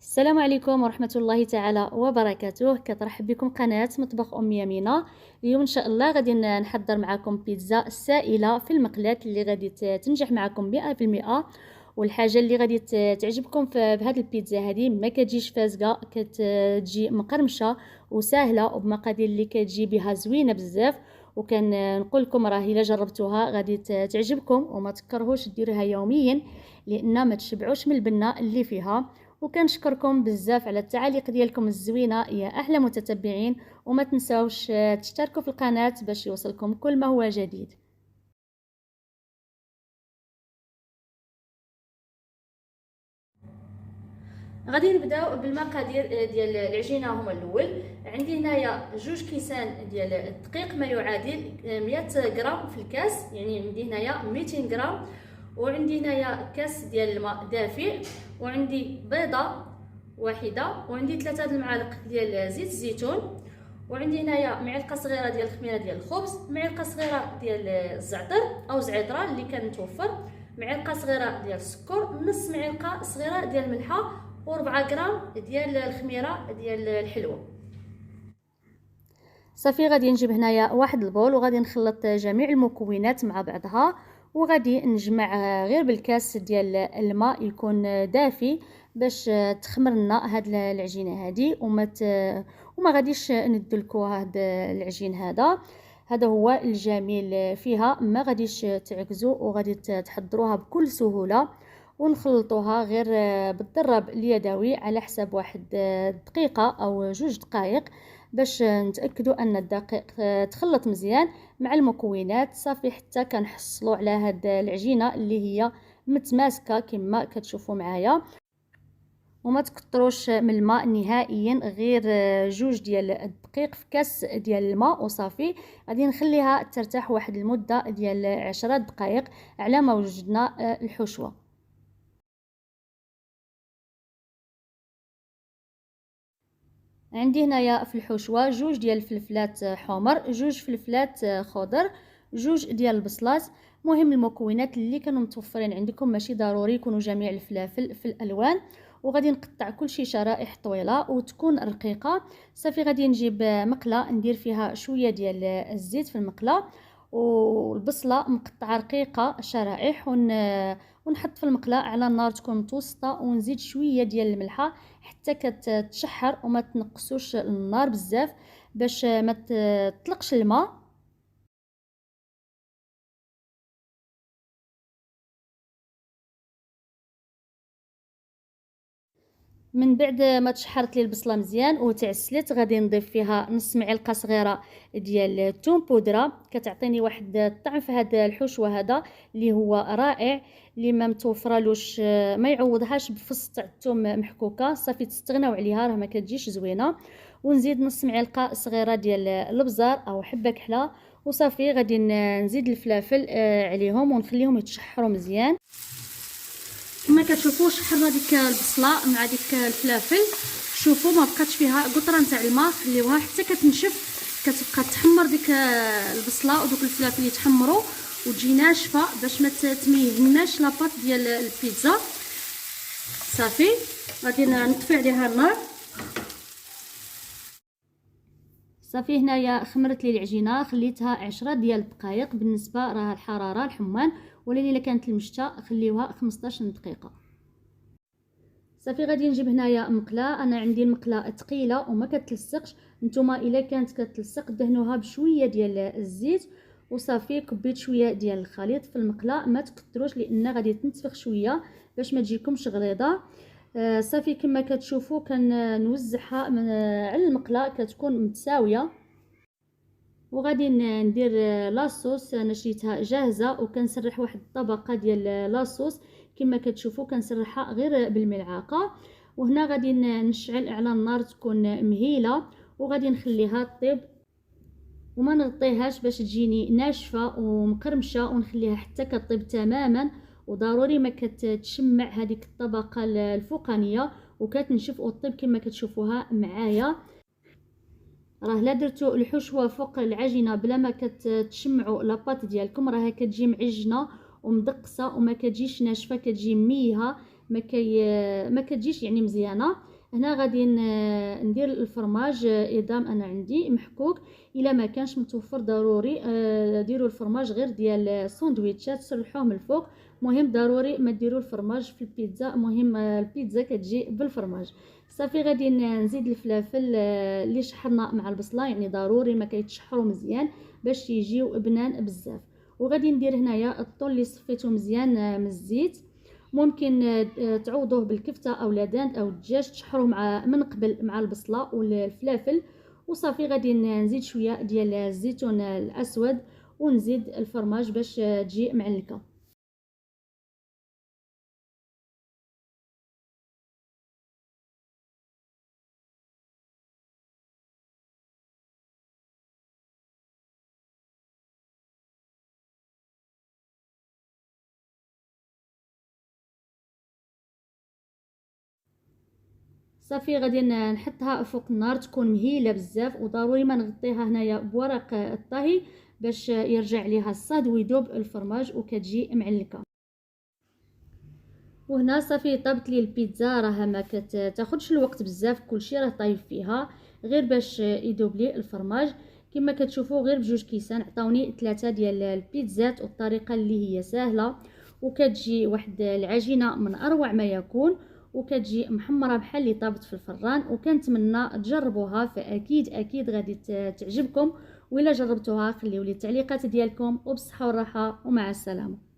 السلام عليكم ورحمة الله تعالى وبركاته. كترحب بكم قناة مطبخ أم يمينة. اليوم إن شاء الله غادي نحضر معكم بيتزا سائلة في المقلاة اللي غادي تنجح معكم 100%. والحاجة اللي غادي تعجبكم بهذه البيتزا هذه ما كتجيش فازقة، كتجي مقرمشة وسهلة وبمقادير اللي كتجي بها زوينة بزاف. وكان نقول لكم راه الا جربتوها غادي تعجبكم وما تكرهوش ديروها يوميا، لان ما تشبعوش من البنه اللي فيها. وكنشكركم بزاف على التعاليق ديالكم الزوينه يا احلى متتبعين، وما تنساوش تشتركوا في القناه باش يوصلكم كل ما هو جديد. غادي نبداو بالمقادير ديال العجينه. هما الاول عندي هنايا 2 كيسان ديال الدقيق ما يعادل 100 غرام في الكاس، يعني عندي هنايا 200 غرام. وعندي هنايا كاس ديال الماء دافئ، وعندي بيضه واحده، وعندي 3 المعالق ديال زيت الزيتون، وعندي هنايا معلقه صغيره ديال الخميره ديال الخبز، معلقه صغيره ديال الزعتر او زعتره اللي كان متوفر، معلقه صغيره ديال السكر، نص معلقه صغيره ديال الملحه، و4 غرام ديال الخميره ديال الحلوه. صافي غادي نجيب هنايا واحد البول وغادي نخلط جميع المكونات مع بعضها، وغادي نجمع غير بالكاس ديال الماء يكون دافي باش تخمر لنا هاد العجينه هادي وما غاديش ندلكو هاد العجين هذا هو الجميل فيها. ما غاديش تعكزوا وغادي تحضروها بكل سهوله، ونخلطوها غير بالضرب اليدوي على حساب واحد دقيقه او 2 دقائق باش نتاكدوا ان الدقيق تخلط مزيان مع المكونات. صافي حتى كنحصلوا على هاد العجينه اللي هي متماسكه كما كتشوفوا معايا، وما تكتروش من الماء نهائيا، غير 2 ديال الدقيق في كاس ديال الماء وصافي. غادي نخليها ترتاح واحد المده ديال 10 دقائق على ما وجدنا الحشوه. عندي هنايا في الحشوه 2 ديال الفلفلات حمر، 2 فلفلات خضر، 2 ديال البصلات. مهم المكونات اللي كانوا متوفرين عندكم، ماشي ضروري يكونوا جميع الفلافل في الالوان. وغادي نقطع كل شيء شرائح طويله وتكون رقيقه. صافي غادي نجيب مقله ندير فيها شويه ديال الزيت في المقله، والبصله مقطعه رقيقه شرائح، ونحط في المقله على النار تكون متوسطه، ونزيد شويه ديال الملحه حتى كتشحر وما تنقصوش النار بزاف باش ما تطلقش الماء. من بعد ما تشحرت لي البصله مزيان وتعسلت غادي نضيف فيها نص معلقه صغيره ديال الثوم بودره، كتعطيني واحد الطعم في هذا الحشوه هذا اللي هو رائع. اللي ما متوفرالوش ما يعوضهاش بفص تاع الثوم محكوكه، صافي تستغناو عليها راه ما كتجيش زوينه. ونزيد نص معلقه صغيره ديال الابزار او حبه كحله، وصافي غادي نزيد الفلافل عليهم ونخليهم يتشحروا مزيان. كما كتشوفوا شحرنا ديك البصله مع ديك الفلافل، شوفوا ما بقاتش فيها قطره نتاع الماء، خليوها حتى كتنشف، كتبقى تحمر ديك البصله ودوك الفلافل يتحمروا وتجي ناشفه باش ما تميهناش لاباط ديال البيتزا. صافي غادي نطفي عليها النار. صافي هنايا خمرت لي العجينه، خليتها 10 ديال الدقائق، بالنسبه راه الحراره الحمان، ولا الا كانت المشته خليوها 15 دقيقه. صافي غادي نجيب هنايا مقله، انا عندي المقله ثقيله وما كتلصقش، نتوما الا كانت كتلصق دهنوها بشويه ديال الزيت وصافي. كبيت شويه ديال الخليط في المقله، ما تكثروش لان غادي تنتفخ شويه باش ما تجيكمش غليظه. صافي كما كتشوفوا كنوزعها على المقله كتكون متساويه. وغادي ندير لاصوص، انا شريتها جاهزه وكنسرح واحد الطبقه ديال لاصوص كما كتشوفوا كنسرحها غير بالملعقه. وهنا غادي نشعل على النار تكون مهيله، وغادي نخليها طيب وما نغطيهاش باش تجيني ناشفه ومقرمشه، ونخليها حتى كطيب تماما. وضروري ما كتشمع هذيك الطبقه الفوقانيه وكتنشف وطيب كما كتشوفوها معايا. راه لا درتو الحشوه فوق العجينه بلا ما كتشمعوا لاباط ديالكم راها كتجي معجنه ومدقسه وما كتجيش ناشفه، كتجي ميها، ما كتجيش يعني مزيانه. هنا غادي ندير الفرماج اضام انا عندي محكوك. الا ما كانش متوفر ضروري ديروا الفرماج غير ديال الساندويتشات تسلحوه من الفوق. مهم ضروري ما ديروا الفرماج في البيتزا، مهم البيتزا كتجي بالفرماج. صافي غادي نزيد الفلافل اللي شحرنا مع البصله، يعني ضروري ما كيتشحروا مزيان باش يجيو بنان بزاف. وغادي ندير هنايا الطول اللي صفيته مزيان من الزيت. ممكن تعوضوه بالكفته او لادان او الدجاج، تشحروه من قبل مع البصله والفلافل. وصافي غادي نزيد شويه ديال الزيتون الاسود ونزيد الفرماج باش تجي معلكه. صافي غادي نحطها فوق النار تكون مهيله بزاف، وضروري ما نغطيها هنايا بورق الطهي باش يرجع ليها الصهد ويذوب الفرماج وكتجي معلكه. وهنا صافي طابت لي البيتزا، راه ما كتاخذش الوقت بزاف، كلشي راه طايب فيها غير باش يذوب لي الفرماج. كما كتشوفوا غير بجوج كيسان عطاوني 3 ديال البيتزات، والطريقه اللي هي سهله وكتجي واحد العجينه من اروع ما يكون، وكتجي محمره بحال اللي طابت في الفران. وكنتمنى تجربوها، فاكيد اكيد غادي تعجبكم. وإلا جربتوها خليوا لي التعليقات ديالكم، وبصحه والراحه ومع السلامه.